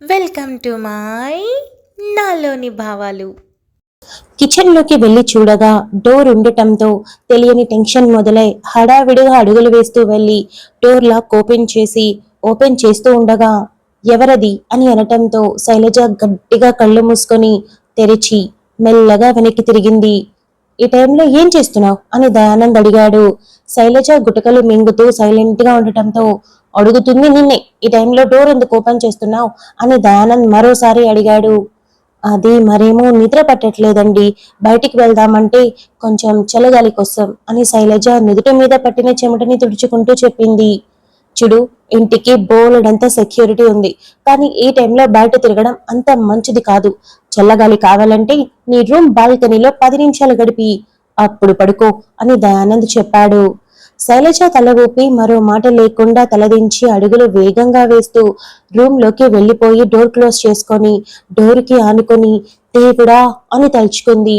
Welcome to my నాలోని భావాలు. కిచెన్లోకి వెళ్లి చూడగా డోర్ ఉండటంతో తెలియని టెన్షన్ మొదలై హడావిడిగా అడుగులు వేస్తూ వెళ్లి డోర్ లాక్ ఓపెన్ చేస్తూ ఉండగా ఎవరది అని అనటంతో శైలజ గట్టిగా కళ్ళు మూసుకొని తెరిచి మెల్లగా వెనక్కి తిరిగింది. ఈ టైంలో ఏం చేస్తున్నావు అని దయానంద్ అడిగాడు. శైలజ గుటకలు మింగుతూ సైలెంట్ గా ఉండటంతో అడుగుతుంది నిన్నే, ఈ టైంలో డోర్ ఎందుకు ఓపెన్ చేస్తున్నావు అని దయానంద్ మరోసారి అడిగాడు. అది మరేమో నిద్ర పట్టట్లేదండి, బయటికి వెళ్దామంటే కొంచెం చల్లగాలి కోసం అని శైలజ నుదుటి మీద పట్టిన చెమటని తుడుచుకుంటూ చెప్పింది. చూడు, ఇంటికి బోలెడంత సెక్యూరిటీ ఉంది, కానీ ఈ టైంలో బయట తిరగడం అంత మంచిది కాదు. చల్లగాలి కావాలంటే నీ రూమ్ బాల్కనీలో 10 నిమిషాలు గడిపి అప్పుడు పడుకో అని దయానంద్ చెప్పాడు. శైలజ తల ఊపి మరో మాట లేకుండా తలదించి అడుగులు వేగంగా వేస్తూ రూమ్ లోకి వెళ్లిపోయి డోర్ క్లోజ్ చేసుకొని డోర్కి ఆనుకొని దేవుడా అని తలుచుకుంది.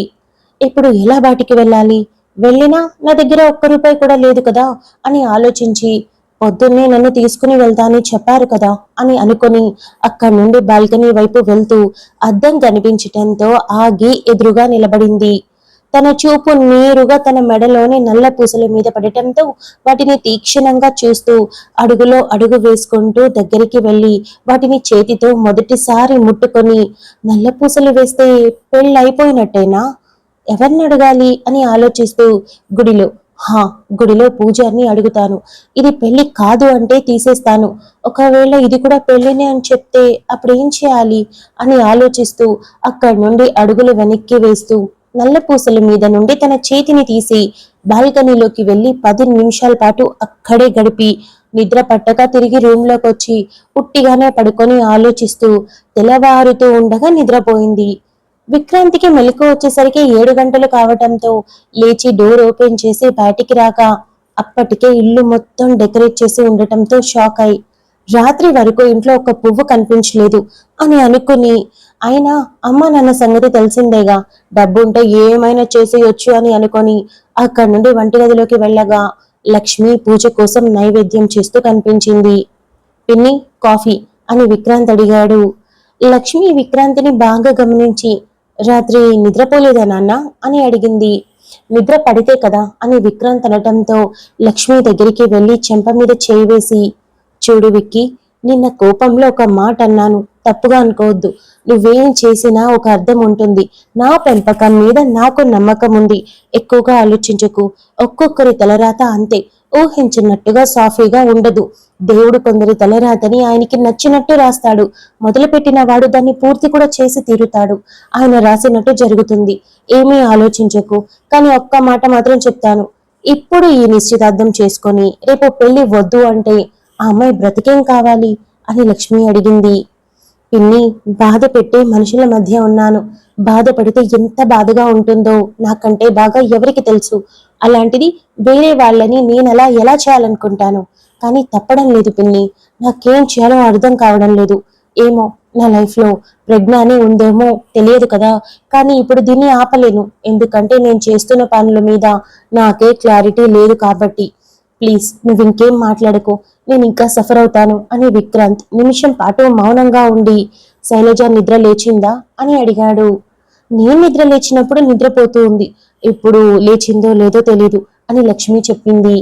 ఇప్పుడు ఎలా బయటికి వెళ్ళాలి? వెళ్ళినా నా దగ్గర ₹1 కూడా లేదు కదా అని ఆలోచించి పొద్దున్నే నన్ను తీసుకుని వెళ్తానని చెప్పారు కదా అని అనుకొని అక్కడి నుండి బాల్కనీ వైపు వెళ్తూ అద్దం కనిపించటంతో ఆగి ఎదురుగా నిలబడింది. తన చూపు నేరుగా తన మెడలోని నల్ల పూసల మీద పడటంతో వాటిని తీక్షణంగా చూస్తూ అడుగులో అడుగు వేసుకుంటూ దగ్గరికి వెళ్లి వాటిని చేతితో మొదటిసారి ముట్టుకొని నల్ల పూసలు వేస్తే పెళ్ళైపోయినట్టేనా? ఎవరిని అడగాలి అని ఆలోచిస్తూ గుడిలో గుడిలో పూజారిని అడుగుతాను. ఇది పెళ్లి కాదు అంటే తీసేస్తాను. ఒకవేళ ఇది కూడా పెళ్లినే అని చెప్తే అప్పుడేం చేయాలి అని ఆలోచిస్తూ అక్కడి నుండి అడుగులు వెనక్కి వేస్తూ నల్ల పూసల మీద నుండి తన చేతిని తీసి బాల్కనీలోకి వెళ్లి 10 నిమిషాల పాటు అక్కడే గడిపి నిద్ర పట్టక తిరిగి రూంలోకి వచ్చి ఉట్టిగానే పడుకొని ఆలోచిస్తూ తెల్లవారుతూ ఉండగా నిద్రపోయింది. విక్రాంతికి మెలకు వచ్చేసరికి 7 గంటలు కావటంతో లేచి డోర్ ఓపెన్ చేసి బయటికి రాక అప్పటికే ఇల్లు మొత్తం డెకరేట్ చేసి ఉండటంతో షాక్ అయి రాత్రి వరకు ఇంట్లో ఒక పువ్వు కనిపించలేదు అని అనుకుని, అయినా అమ్మ నాన్న సంగతి తెలిసిందేగా, డబ్బుంటే ఏమైనా చేసేయొచ్చు అని అనుకొని అక్కడి నుండి వంటగదిలోకి వెళ్ళగా లక్ష్మి పూజ కోసం నైవేద్యం చేస్తూ కనిపించింది. పిన్ని, కాఫీ అని విక్రాంత్ అడిగాడు. లక్ష్మి విక్రాంతిని బాగా గమనించి రాత్రి నిద్రపోలేదా నాన్న అని అడిగింది. నిద్ర పడితే కదా అని విక్రాంత్ అనటంతో లక్ష్మి దగ్గరికి వెళ్లి చెంప మీద చేయి వేసి, చూడు విక్కీ, నిన్న కోపంలో ఒక మాట అన్నాను, తప్పుగా అనుకోవద్దు. నువ్వేం చేసినా ఒక అర్థం ఉంటుంది. నా పెంపకం మీద నాకు నమ్మకం ఉంది. ఎక్కువగా ఆలోచించకు. ఒక్కొక్కరి తలరాత అంతే, ఊహించినట్టుగా సాఫీగా ఉండదు. దేవుడు కొందరి తలరాతని ఆయనకి నచ్చినట్టు రాస్తాడు. మొదలుపెట్టిన వాడు దాన్ని పూర్తి కూడా చేసి తీరుతాడు. ఆయన రాసినట్టు జరుగుతుంది. ఏమీ ఆలోచించకు. కానీ ఒక్క మాట మాత్రం చెప్తాను. ఇప్పుడు ఈ నిశ్చితార్థం చేసుకొని రేపు పెళ్లి వద్దు అంటే ఆ అమ్మాయి బ్రతికేం కావాలి అని లక్ష్మి అడిగింది. పిన్ని, బాధ పెట్టే మనుషుల మధ్య ఉన్నాను. బాధపడితే ఎంత బాధగా ఉంటుందో నాకంటే బాగా ఎవరికి తెలుసు. అలాంటిది వేరే వాళ్ళని నేనలా ఎలా చేయాలనుకుంటాను. కానీ తప్పడం లేదు పిన్ని. నాకేం చేయాలో అర్థం కావడం లేదు. ఏమో, నా లైఫ్లో ప్రజ్ఞానే ఉందేమో తెలియదు కదా, కానీ ఇప్పుడు దీన్ని ఆపలేను. ఎందుకంటే నేను చేస్తున్న పనుల మీద నాకే క్లారిటీ లేదు కాబట్టి. ప్లీజ్ నువ్వు ఇంకేం మాట్లాడకు, నేను ఇంకా సఫర్ అవుతాను అని విక్రాంత్ నిమిషం పాటు మౌనంగా ఉండి శైలజ నిద్ర లేచిందా అని అడిగాడు. నేను నిద్ర లేచినప్పుడు నిద్రపోతూ ఉంది, ఇప్పుడు లేచిందో లేదో తెలీదు అని లక్ష్మి చెప్పింది.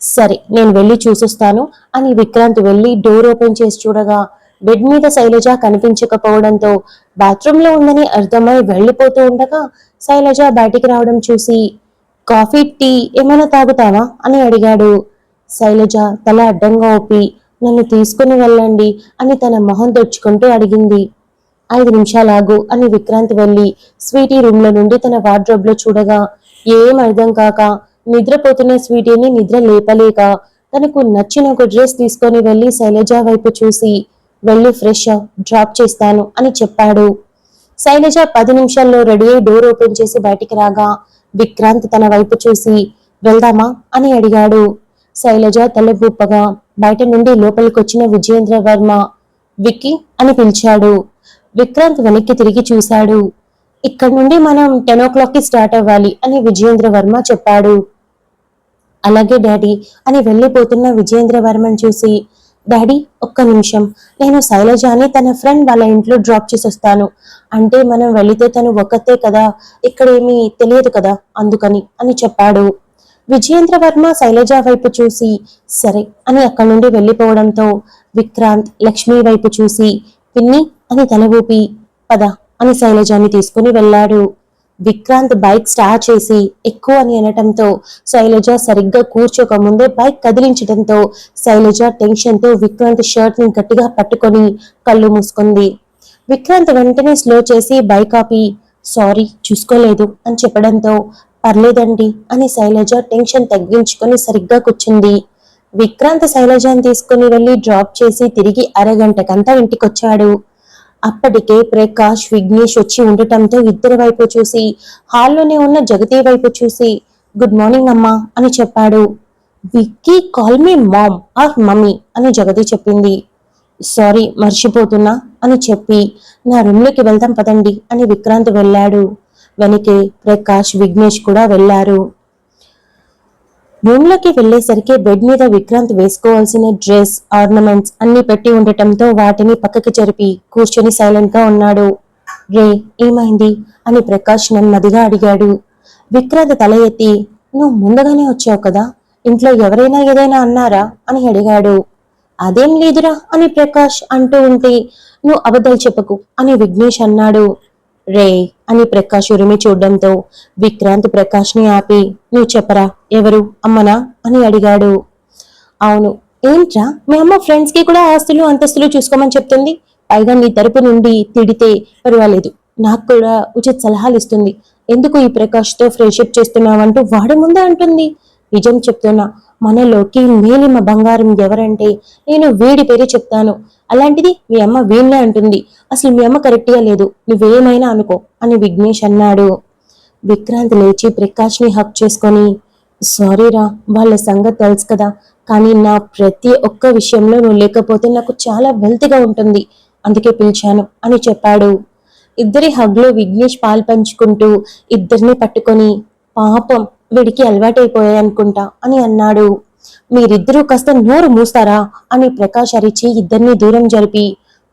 సరే, నేను వెళ్ళి చూసొస్తాను అని విక్రాంత్ వెళ్ళి డోర్ ఓపెన్ చేసి చూడగా బెడ్ మీద శైలజ కనిపించకపోవడంతో బాత్రూంలో ఉందని అర్థమై వెళ్లిపోతూ ఉండగా శైలజ బయటికి రావడం చూసి కాఫీ, టీ ఏమైనా తాగుతావా అని అడిగాడు. శైలజ తల అడ్డంగా ఊపి నన్ను తీసుకుని వెళ్ళండి అని తన మొహం తెచ్చుకుంటూ అడిగింది. 5 నిమిషాలాగు అని విక్రాంత్ వెళ్ళి స్వీటీ రూమ్ లో నుండి తన వార్డ్రోబ్ లో చూడగా ఏం అర్థం కాక నిద్రపోతున్న స్వీటీని నిద్ర లేపలేక తనకు నచ్చిన ఒక డ్రెస్ తీసుకొని వెళ్లి శైలజ వైపు చూసి వెళ్ళి ఫ్రెష్ డ్రాప్ చేస్తాను అని చెప్పాడు. శైలజ 10 నిమిషాల్లో రెడీ అయి డోర్ ఓపెన్ చేసి బయటికి రాగా విక్రాంత్ తన వైపు చూసి వెళ్దామా అని అడిగాడు. శైలజ తలబూపగా బయట నుండి లోపలికొచ్చిన విజయేంద్ర వర్మ విక్కీ అని పిలిచాడు. విక్రాంత్ వెనక్కి తిరిగి చూశాడు. ఇక్కడ నుండి మనం 10 o'clockకి స్టార్ట్ అవ్వాలి అని విజయేంద్ర వర్మ చెప్పాడు. అలాగే డాడీ అని వెళ్ళిపోతున్న విజయేంద్ర వర్మను చూసి డాడీ ఒక్క నిమిషం, నేను శైలజాని తన ఫ్రెండ్ వాళ్ళ ఇంట్లో డ్రాప్ చేసి వస్తాను. అంటే మనం వెళితే తను ఒక్కతే కదా, ఇక్కడేమీ తెలియదు కదా, అందుకని అని చెప్పాడు. విజయేంద్ర వర్మ శైలజ వైపు చూసి సరే అని అక్కడి నుండి వెళ్ళిపోవడంతో విక్రాంత్ లక్ష్మి వైపు చూసి పిన్ని అని తల ఊపి పద అని శైలజాని తీసుకుని వెళ్ళాడు. విక్రాంత్ బైక్ స్టార్ట్ చేసి ఎక్కువ అని అనటంతో శైలజ సరిగ్గా కూర్చోక ముందే బైక్ కదిలించడంతో శైలజ టెన్షన్ తో విక్రాంత్ షర్ట్ ని గట్టిగా పట్టుకొని కళ్ళు మూసుకుంది. విక్రాంత్ వెంటనే స్లో చేసి బైక్ ఆపి సారీ చూసుకోలేదు అని చెప్పడంతో పర్లేదండి అని శైలజ టెన్షన్ తగ్గించుకొని సరిగ్గా కూర్చుంది. విక్రాంత్ శైలజని తీసుకుని వెళ్లి డ్రాప్ చేసి తిరిగి అరగంటకంతా ఇంటికొచ్చాడు. అప్పటికే ప్రకాష్ విఘ్నేష్ వచ్చి ఉండటంతో ఇద్దరి వైపు చూసి హాల్లోనే ఉన్న జగతి వైపు చూసి గుడ్ మార్నింగ్ అమ్మా అని చెప్పాడు. Vicky call me mom or mummy అని జగతి చెప్పింది. సారీ మర్చిపోతున్నా అని చెప్పి నా రూమ్లోకి వెళ్దాం పదండి అని విక్రాంత్ వెళ్ళాడు. వెనకే ప్రకాష్ విఘ్నేష్ కూడా వెళ్లారు. రూమ్ లోకి వెళ్లేసరికి బెడ్ మీద విక్రాంత్ వేసుకోవాల్సిన డ్రెస్ ఆర్నమెంట్స్ అన్ని పెట్టి ఉండటంతో వాటిని పక్కకి జరిపి కూర్చొని సైలెంట్ గా ఉన్నాడు. రే ఏమైంది అని ప్రకాష్ నెమ్మదిగా అడిగాడు. విక్రాంత్ తల ఎత్తి నువ్వు ముందుగానే వచ్చావు కదా, ఇంట్లో ఎవరైనా ఏదైనా అన్నారా అని అడిగాడు. అదేం లేదురా అని ప్రకాష్ అంటూ ఉంటే నువ్వు అబద్ధాలు చెప్పకు అని విఘ్నేష్ అన్నాడు. రే అని ప్రకాష్ ఉరిమి చూడడంతో విక్రాంత్ ప్రకాష్ ని ఆపి నువ్వు చెప్పరా ఎవరు అమ్మనా అని అడిగాడు. అవును ఏంట్రా మీ అమ్మ ఫ్రెండ్స్ కి కూడా ఆస్తులు అంతస్తులు చూసుకోమని చెప్తుంది, పైగా నీ తరపు నుండి తిడితే పర్వాలేదు నాకు కూడా ఉచిత సలహాలు ఇస్తుంది, ఎందుకు ఈ ప్రకాష్ తో ఫ్రెండ్షిప్ చేస్తున్నావంటూ వాడి ముందే అంటుంది. నిజం చెప్తున్నా మనలోకి మేలిమ బంగారం ఎవరంటే నేను వీడి పేరే చెప్తాను, అలాంటిది మీ అమ్మ వీణ్ణే అంటుంది, అసలు మీ అమ్మ కరెక్ట్గా లేదు, నువ్వేమైనా అనుకో అని విఘ్నేష్ అన్నాడు. విక్రాంత్ లేచి ప్రకాష్ ని హక్ చేసుకొని సారీరా వాళ్ళ సంగతి తెలుసు కదా, కానీ నా ప్రతి ఒక్క విషయంలో నువ్వు లేకపోతే నాకు చాలా వెల్తీగా ఉంటుంది, అందుకే పిలిచాను అని చెప్పాడు. ఇద్దరి హగ్లో విఘ్నేష్ పాలు పంచుకుంటూ ఇద్దరిని పట్టుకొని పాపం వీడికి అలవాటైపోయాయి అనుకుంటా అని అన్నాడు. మీరిద్దరూ కాస్త నోరు మూస్తారా అని ప్రకాష్ అరిచి ఇద్దరిని దూరం జరిపి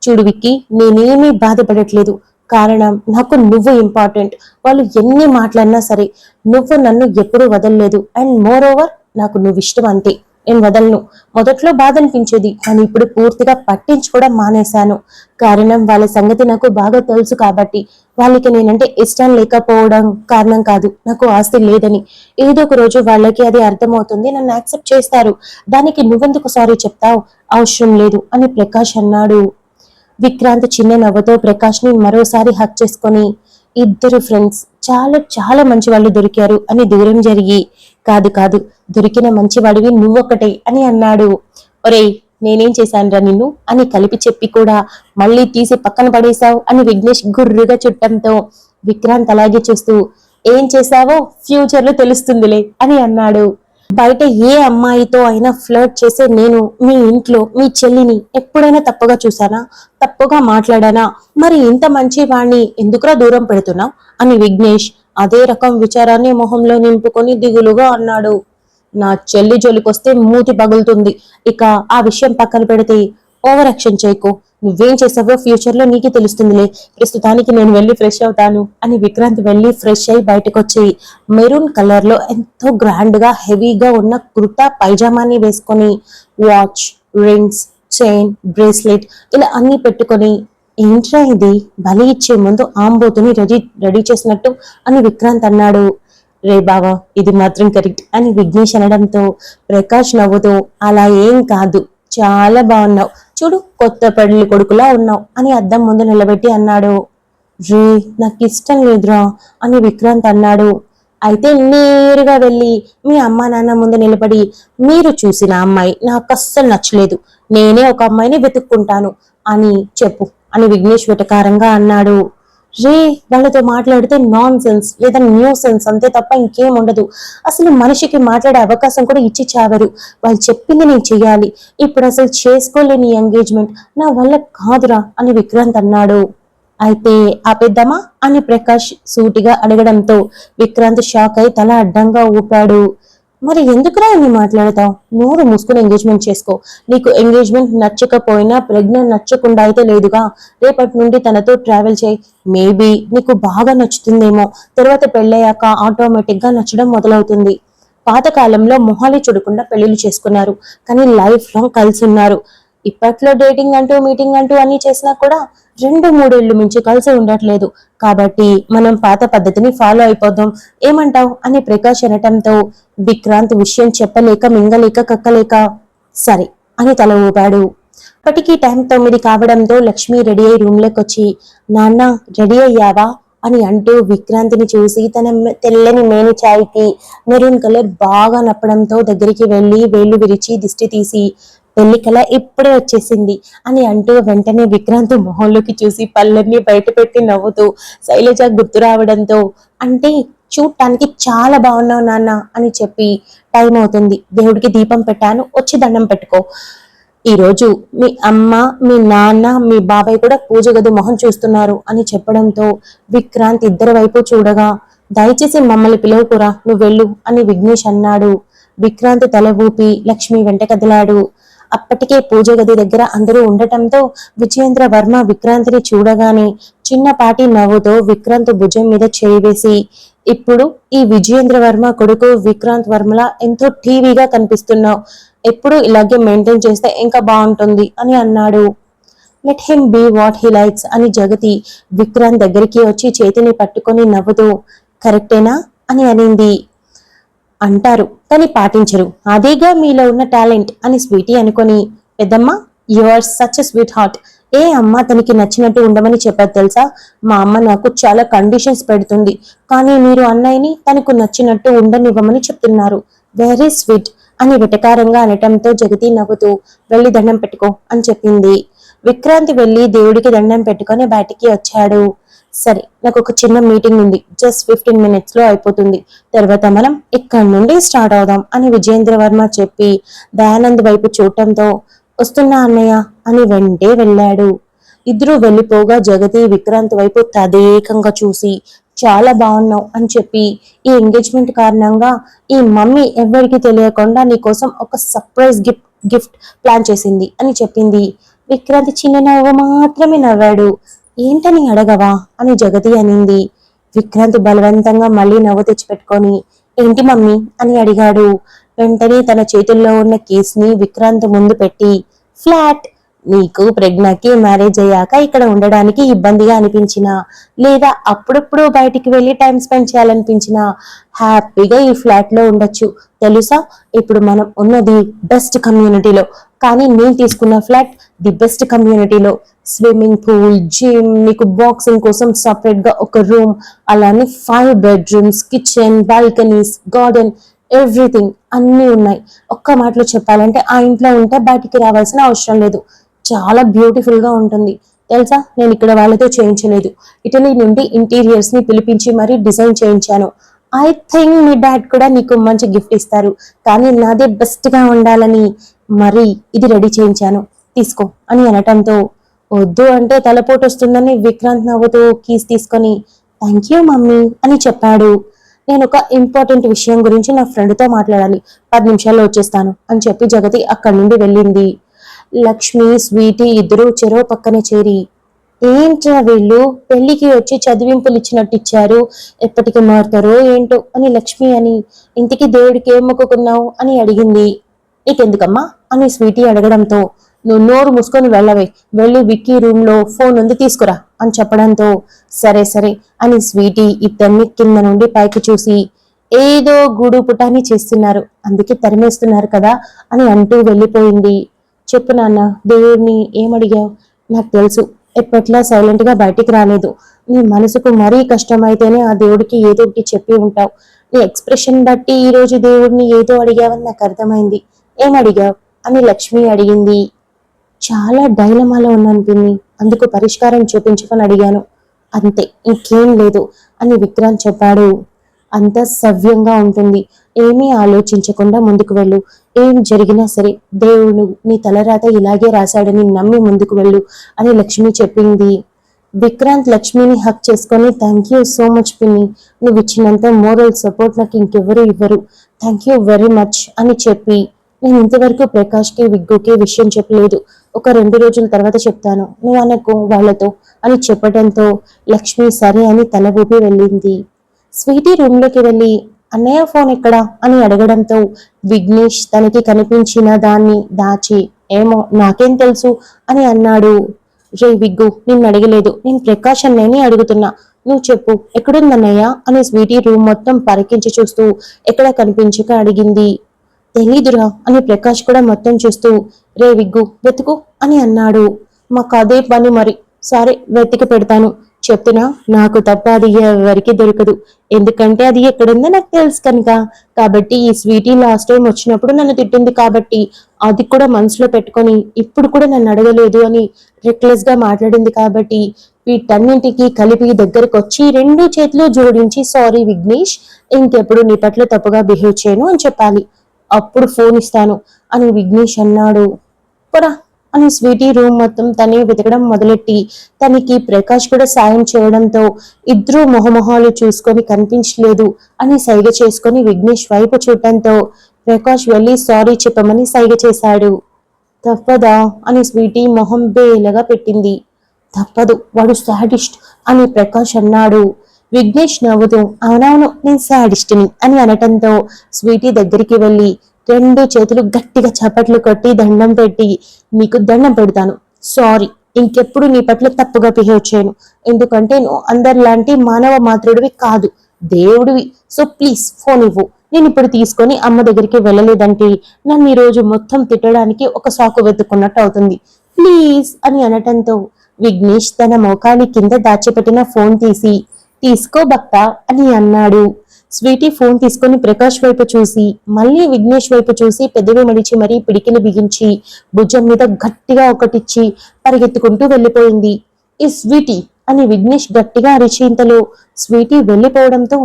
చూడు విక్కీ నేనేమీ బాధపడట్లేదు, కారణం నాకు నువ్వు ఇంపార్టెంట్, వాళ్ళు ఎన్ని మాట్లాడినా సరే నువ్వు నన్ను ఎప్పుడూ వదలలేదు, అండ్ మోర్ ఓవర్ నాకు నువ్వు ఇష్టం అంతే, నేను వదలను. మొదట్లో బాధ అనిపించేది కానీ ఇప్పుడు పూర్తిగా పట్టించుకోవడం మానేశాను, కారణం వాళ్ళ సంగతి నాకు బాగా తెలుసు కాబట్టి. వాళ్ళకి నేనంటే ఇష్టం లేకపోవడం కారణం కాదు, నాకు ఆస్తి లేదని, ఏదో ఒక రోజు వాళ్ళకి అది అర్థమవుతుంది, నన్ను యాక్సెప్ట్ చేస్తారు, దానికి నువ్వెందుకు సారీ చెప్తావు, అవసరం లేదు అని ప్రకాష్ అన్నాడు. విక్రాంత్ చిన్న నవ్వుతో ప్రకాష్ ని మరోసారి హక్ చేసుకొని ఇద్దరు ఫ్రెండ్స్ చాలా చాలా మంచి వాళ్ళు దొరికారు అని దూరం జరిగి కాదు కాదు దొరికిన మంచివాడివి నువ్వొక్కటే అని అన్నాడు. ఒరేయ్ నేనేం చేశానురా నిన్ను అని కలిపి చెప్పి కూడా మళ్ళీ తీసి పక్కన పడేశావు అని విఘ్నేష్ గుర్రుగా చుట్టంతో విక్రాంత్ అలాగే చూస్తూ ఏం చేశావో ఫ్యూచర్ లో తెలుస్తుందిలే అని అన్నాడు. బయట ఏ అమ్మాయితో అయినా ఫ్లర్ట్ చేసే నేను మీ ఇంట్లో మీ చెల్లిని ఎప్పుడైనా తప్పుగా చూసానా, తప్పుగా మాట్లాడానా, మరి ఇంత మంచి వాణ్ణి ఎందుకురా దూరం పెడుతున్నావు అని విఘ్నేష్ అదే రకం విచారాన్ని మొహంలో నింపుకొని దిగులుగా అన్నాడు. నా చెల్లి జోలికొస్తే మూతి పగులుతుంది, ఇక ఆ విషయం పక్కన పెడితే ఓవర్ యాక్షన్ చేయకు, నువ్వేం చేసావో ఫ్యూచర్ లో నీకే తెలుస్తుందిలే, ప్రస్తుతానికి నేను వెళ్ళి ఫ్రెష్ అవుతాను అని విక్రాంత్ వెళ్ళి ఫ్రెష్ అయి బయటకు వచ్చి మెరూన్ కలర్ లో ఎంతో గ్రాండ్ గా హెవీగా ఉన్న కుర్తా పైజామాని వేసుకొని వాచ్ రింగ్స్ చైన్ బ్రేస్లెట్ ఇలా అన్ని పెట్టుకొని ఏంట్రా ఇది బలి ఇచ్చే ముందు ఆంబోతుని రెడీ చేసినట్టు అని విక్రాంత్ అన్నాడు. రే బావా ఇది మాత్రం కరెక్ట్ అని విఘ్నేష్ అనడంతో ప్రకాష్ నవ్వుతూ అలా ఏం కాదు చాలా బాగున్నావు, చూడు కొత్త పెళ్లి కొడుకులా ఉన్నావు అని అద్దం ముందు నిలబెట్టి అన్నాడు. రే నాకు ఇష్టం లేదురా అని విక్రాంత్ అన్నాడు. అయితే నేరుగా వెళ్ళి మీ అమ్మా నాన్న ముందు నిలబడి మీరు చూసిన అమ్మాయి నాకు అస్సలు నచ్చలేదు, నేనే ఒక అమ్మాయిని వెతుక్కుంటాను అని చెప్పు అని విఘ్నేష్ వెటకారంగా అన్నాడు. రే వాళ్ళతో మాట్లాడితే నాన్ సెన్స్ లేదా న్యూ సెన్స్ అంతే తప్ప ఇంకేం ఉండదు, అసలు మనిషికి మాట్లాడే అవకాశం కూడా ఇచ్చి చావరు, వాళ్ళు చెప్పింది నేను చెయ్యాలి, ఇప్పుడు అసలు చేసుకోలేని ఎంగేజ్మెంట్ నా వల్ల కాదురా అని విక్రాంత్ అన్నాడు. అయితే ఆపేద్దామా అని ప్రకాష్ సూటిగా అడగడంతో విక్రాంత్ షాక్ అయి తల అడ్డంగా ఊపాడు. మరి ఎందుకురా ఇన్ని మాట్లాడతావు? నోరు మూసుకుని ఎంగేజ్మెంట్ చేసుకో. నీకు ఎంగేజ్మెంట్ నచ్చకపోయినా ప్రెగ్నెంట్ నచ్చకుండా అయితే లేదుగా. రేపటి నుండి తనతో ట్రావెల్ చేయి. మేబీ నీకు బాగా నచ్చుతుందేమో. తర్వాత పెళ్ళయ్యాక ఆటోమేటిక్ గా నచ్చడం మొదలవుతుంది. పాతకాలంలో మొహాలి చూడకుండా పెళ్లిళ్ళు చేసుకున్నారు, కానీ లైఫ్ లాంగ్ కలిసి ఉన్నారు. ఇప్పట్లో డేటింగ్ అంటూ మీటింగ్ అంటూ అన్ని చేసినా కూడా 2-3 ఏళ్లు మించి కలిసి ఉండట్లేదు. కాబట్టి మనం పాత పద్ధతిని ఫాలో అయిపోదాం, ఏమంటావ్ అని ప్రకాష్ అనటంతో విక్రాంత్ విషయం చెప్పలేక మింగలేక కక్కలేక సరే అని తల ఊపాడు. అప్పటికి టైం 9 కావడంతో లక్ష్మి రెడీ అయి రూమ్ లోకి వచ్చి, నాన్న రెడీ అయ్యావా అని అంటూ విక్రాంతిని చూసి తన తెల్లని మేని ఛాయ్కి మెరూన్ కలర్ బాగా నప్పడంతో దగ్గరికి వెళ్లి వేళ్లు విరిచి దిష్టి తీసి, పెళ్లి కళ ఇప్పుడే వచ్చేసింది అని అంటూ వెంటనే విక్రాంత్ మొహంలోకి చూసి పళ్ళన్నీ బయట పెట్టి నవ్వుతూ శైలజ గుర్తు రావడంతో, అంటే చూడటానికి చాలా బాగున్నావు నాన్న అని చెప్పి, టైం అవుతుంది, దేవుడికి దీపం పెట్టాను, వచ్చి దండం పెట్టుకో. ఈరోజు మీ అమ్మ, మీ నాన్న, మీ బాబాయ్ కూడా పూజ గది మొహం చూస్తున్నారు అని చెప్పడంతో విక్రాంత్ ఇద్దరి వైపు చూడగా, దయచేసి మమ్మల్ని పిలవకురా, నువ్వు వెళ్ళు అని విఘ్నేష్ అన్నాడు. విక్రాంత్ తల ఊపి లక్ష్మి వెంట కదిలాడు. అప్పటికే పూజ గది దగ్గర అందరూ ఉండటంతో విజయేంద్ర వర్మ విక్రాంతిని చూడగానే చిన్నపాటి నవ్వుతో విక్రాంత్ భుజం మీద చేయి వేసి, ఇప్పుడు ఈ విజయేంద్ర వర్మ కొడుకు విక్రాంత్ వర్మలా ఎంతో టీవీగా కనిపిస్తున్నావు, ఎప్పుడు ఇలాగే మెయింటైన్ చేస్తే ఇంకా బాగుంటుంది అని అన్నాడు. Let him be what he likes అని జగతి విక్రాంత్ దగ్గరికి వచ్చి చేతిని పట్టుకొని నవ్వుతూ, కరెక్టేనా అని అనింది. అంటారు కానీ పాటించరు, అదేగా మీలో ఉన్న టాలెంట్ అని స్వీటీ అనుకొని, పెద్దమ్మ you are such a sweetheart. ఏ అమ్మ తనకి నచ్చినట్టు ఉండమని చెప్పదు తెలుసా? మా అమ్మ నాకు చాలా కండిషన్స్ పెడుతుంది, కానీ మీరు అన్నయ్యని తనకు నచ్చినట్టు ఉండనివ్వమని చెప్తున్నారు. వెరీ స్వీట్ అని వెటకారంగా అనటంతో జగతి నవ్వుతూ, వెళ్ళి దండం పెట్టుకో అని చెప్పింది. విక్రాంతి వెళ్లి దేవుడికి దండం పెట్టుకొని బయటికి వచ్చాడు. సరే, నాకు ఒక చిన్న మీటింగ్ ఉంది, జస్ట్ 15 minutes లో అయిపోతుంది, తర్వాత మనం ఇక్కడి నుండి స్టార్ట్ అవుదాం అని విజయేంద్ర వర్మ చెప్పి దయానంద్ వైపు చూడటంతో, వస్తున్నా అన్నయ్య అని వెంటే వెళ్ళాడు. ఇద్దరూ వెళ్ళిపోగా జగతి విక్రాంత్ వైపు తదేకంగా చూసి, చాలా బాగున్నావు అని చెప్పి, ఈ ఎంగేజ్మెంట్ కారణంగా ఈ మమ్మీ ఎవరికి తెలియకుండా నీకోసం ఒక సర్ప్రైజ్ గిఫ్ట్ ప్లాన్ చేసింది అని చెప్పింది. విక్రాంత్ చిన్న నవ్వు మాత్రమే నవ్వాడు. ఏంటని అడగవా అని జగతి అనింది. విక్రాంత్ బలవంతంగా మళ్ళీ నవ్వు తెచ్చిపెట్టుకొని, ఏంటి మమ్మీ అని అడిగాడు. వెంటనే తన చేతుల్లో ఉన్న కేసుని విక్రాంత్ ముందు పెట్టి, ఫ్లాట్, నీకు ప్రెగ్నాకి మ్యారేజ్ అయ్యాక ఇక్కడ ఉండడానికి ఇబ్బందిగా అనిపించినా, లేదా అప్పుడప్పుడు బయటికి వెళ్ళి టైం స్పెండ్ చేయాలనిపించినా హ్యాపీగా ఈ ఫ్లాట్ లో ఉండొచ్చు. తెలుసా, ఇప్పుడు మనం ఉన్నది బెస్ట్ కమ్యూనిటీలో, కానీ నేను తీసుకున్న ఫ్లాట్ ది బెస్ట్ కమ్యూనిటీలో. స్విమ్మింగ్ పూల్, జిమ్, నీకు బాక్సింగ్ కోసం సపరేట్ గా ఒక రూమ్, అలానే 5 bedrooms, kitchen, balconies, garden, everything అన్నీ ఉన్నాయి. ఒక్క మాటలో చెప్పాలంటే ఆ ఇంట్లో ఉంటే బయటికి రావాల్సిన అవసరం లేదు. చాలా బ్యూటిఫుల్ గా ఉంటుంది తెలుసా. నేను ఇక్కడ వాళ్ళతో చేయించలేదు, ఇటలీ నుండి ఇంటీరియర్స్ ని పిలిపించి మరీ డిజైన్ చేయించాను. ఐ థింక్ మీ డాడ్ కూడా నీకు మంచి గిఫ్ట్ ఇస్తారు, కానీ నాదే బెస్ట్ గా ఉండాలని మరి ఇది రెడీ చేయించాను, తీసుకో అని అనటంతో, వద్దు అంటే తలపోటు వస్తుందని విక్రాంత్ నవ్వుతూ కీస్ తీసుకొని, థ్యాంక్ యూ మమ్మీ అని చెప్పాడు. నేను ఒక ఇంపార్టెంట్ విషయం గురించి నా ఫ్రెండ్తో మాట్లాడాలి, 10 నిమిషాల్లో వచ్చేస్తాను అని చెప్పి జగతి అక్కడి నుండి వెళ్ళింది. లక్ష్మి, స్వీటీ ఇద్దరు చెరో పక్కనే చేరి, ఏంట్రా వీళ్ళు పెళ్లికి వచ్చి చదివింపులు ఇచ్చినట్టు ఇచ్చారు, ఎప్పటికి మారుతారో ఏంటో అని లక్ష్మి అని, ఇంటికి దేవుడికి ఏం మొక్కుకున్నావు అని అడిగింది. నీకెందుకమ్మా అని స్వీటీ అడగడంతో, నువ్వు నోరు మూసుకొని వెళ్ళవే, వెళ్ళి విక్కీ రూమ్ లో ఫోన్ ఉంది తీసుకురా అని చెప్పడంతో, సరే సరే అని స్వీటీ ఇద్దరిని కింద నుండి పైకి చూసి, ఏదో గూడు పుటాని చేస్తున్నారు, అందుకే తరిమేస్తున్నారు కదా అని అంటూ వెళ్ళిపోయింది. చెప్పు నాన్న, దేవుడిని ఏమడిగావు? నాకు తెలుసు ఎప్పట్లా సైలెంట్ గా బయటికి రాలేదు, నీ మనసుకు మరీ కష్టమైతేనే ఆ దేవుడికి ఏదో ఒకటి చెప్పి ఉంటావు. నీ ఎక్స్ప్రెషన్ బట్టి ఈ రోజు దేవుడిని ఏదో అడిగావని నాకు అర్థమైంది. ఏమడిగావు అని లక్ష్మి అడిగింది. చాలా డైలమాలో ఉన్నాను పిన్ని, అందుకు పరిష్కారం చూపించుకొని అడిగాను, అంతే, ఇంకేం లేదు అని విక్రాంత్ చెప్పాడు. అంత సవ్యంగా ఉంటుంది, ఏమీ ఆలోచించకుండా ముందుకు వెళ్ళు, ఏం జరిగినా సరే దేవుడు నీ తలరాత ఇలాగే రాశాడని నమ్మి ముందుకు వెళ్ళు అని లక్ష్మి చెప్పింది. విక్రాంత్ లక్ష్మిని హక్ చేసుకొని థ్యాంక్ యూ సో మచ్ పిన్ని, నువ్వు ఇచ్చినంత మోరల్ సపోర్ట్ నాకు ఇంకెవరు ఇవ్వరు, థ్యాంక్ యూ వెరీ మచ్ అని చెప్పి, నేను ఇంతవరకు ప్రకాష్కి విగ్గుకి విషయం చెప్పలేదు, ఒక 2 రోజుల తర్వాత చెప్తాను, నువ్వు అనకు వాళ్ళతో అని చెప్పడంతో లక్ష్మి సరే అని తల ఊపి వెళ్ళింది. స్వీటీ రూమ్ లోకి వెళ్ళి అన్నయ్య ఫోన్ ఎక్కడా అని అడగడంతో విఘ్నేష్ తనకి కనిపించిన దాన్ని దాచి ఏమో నాకేం తెలుసు అని అన్నాడు. రే విగ్గు, నిన్ను అడగలేదు, నేను ప్రకాష్ అన్నయ్యని అడుగుతున్నా, నువ్వు చెప్పు ఎక్కడుందన్నయ్య అని స్వీటీ రూమ్ మొత్తం పరికించి చూస్తూ ఎక్కడ కనిపించక అడిగింది. తెలీదురా అని ప్రకాష్ కూడా మొత్తం చూస్తూ రే విగ్గు వెతుకు అని అన్నాడు. మాకు అదే పని మరి, సరే వెతికి పెడతాను, చెప్తున్నా నాకు తప్ప అది ఎవరికి దొరకదు, ఎందుకంటే అది ఎక్కడుందో నాకు తెలుసు కనుక. కాబట్టి ఈ స్వీటీ లాస్ట్ టైం వచ్చినప్పుడు నన్ను తిట్టింది కాబట్టి అది కూడా మనసులో పెట్టుకొని ఇప్పుడు కూడా నన్ను అడగలేదు అని రెక్లెస్ గా మాట్లాడింది కాబట్టి వీటన్నింటికి కలిపి దగ్గరకు వచ్చి 2 చేతులు జోడించి సారీ విఘ్నేష్, ఇంకెప్పుడు నీ పట్ల తప్పుగా బిహేవ్ చేయను అని చెప్పాలి, అప్పుడు ఫోన్ ఇస్తాను అని విఘ్నేష్ అన్నాడు. పరా అని స్వీటీ రూమ్ మొత్తం తనే వెతకడం మొదలెట్టి తనకి ప్రకాష్ కూడా సాయం చేయడంతో ఇద్దరు మొహమొహాలు చూసుకొని కనిపించలేదు అని సైగ చేసుకొని విఘ్నేష్ వైపు చూడటంతో ప్రకాష్ వెళ్ళి సారీ చెప్పమని సైగ చేశాడు. తప్పదా అని స్వీటీ మొహం బేలగా పెట్టింది. తప్పదు, వాడు సాడిస్ట్ అని ప్రకాష్ అన్నాడు. విఘ్నేష్ నవ్వుతూ అవునవును నేను సాడిస్ట్ని అని అనటంతో స్వీటీ దగ్గరికి వెళ్ళి 2 చేతులు గట్టిగా చప్పట్లు కొట్టి దండం పెట్టి నీకు దండం పెడతాను, సారీ, ఇంకెప్పుడు నీ పట్ల తప్పుగా బిహేవ్ చేయను, ఎందుకంటే నువ్వు అందరిలాంటి మానవ మాత్రుడివి కాదు, దేవుడివి, సో ప్లీజ్ ఫోన్ ఇవ్వు, నేను ఇప్పుడు తీసుకొని అమ్మ దగ్గరికి వెళ్ళలేదంటే నన్ను ఈ రోజు మొత్తం తిట్టడానికి ఒక సాకు వెతుక్కున్నట్టు అవుతుంది, ప్లీజ్ అని అనటంతో విఘ్నేష్ తన మోకాలి కింద దాచిపెట్టిన ఫోన్ తీసి తీసుకో భక్త అని అన్నాడు. స్వీటీ ఫోన్ తీసుకొని ప్రకాష్ వైపు చూసి మళ్ళీ విఘ్నేష్ వైపు చూసి పెదవి మడిచి మరీ పిడికిలు బిగించి భుజం మీద గట్టిగా ఒకటిచ్చి పరిగెత్తుకుంటూ వెళ్ళిపోయింది. ఈ స్వీటీ అని విఘ్నేష్ గట్టిగా అరిచేంతలో స్వీటీ వెళ్ళిపోవడంతో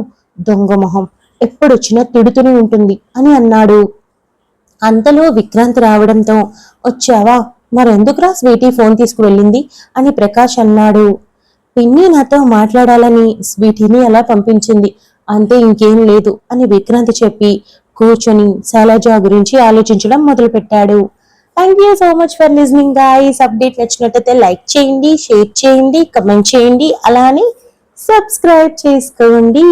దొంగ మొహం ఎప్పుడొచ్చినా తిడుతూనే ఉంటుంది అని అన్నాడు. అంతలో విక్రాంత్ రావడంతో వచ్చావా, మరెందుకురా స్వీటీ ఫోన్ తీసుకువెళ్ళింది అని ప్రకాష్ అన్నాడు. పిన్ని నాతో మాట్లాడాలని స్వీటీని అలా పంపించింది, అంతే ఇంకేం లేదు అని విక్రాంత్ చెప్పి కూర్చొని శైలజ గురించి ఆలోచించడం మొదలు పెట్టాడు. Thank you so much for listening guys. Update నచ్చినట్టయితే లైక్ చేయండి, షేర్ చేయండి, కమెంట్ చేయండి, అలానే సబ్స్క్రైబ్ చేసుకోండి.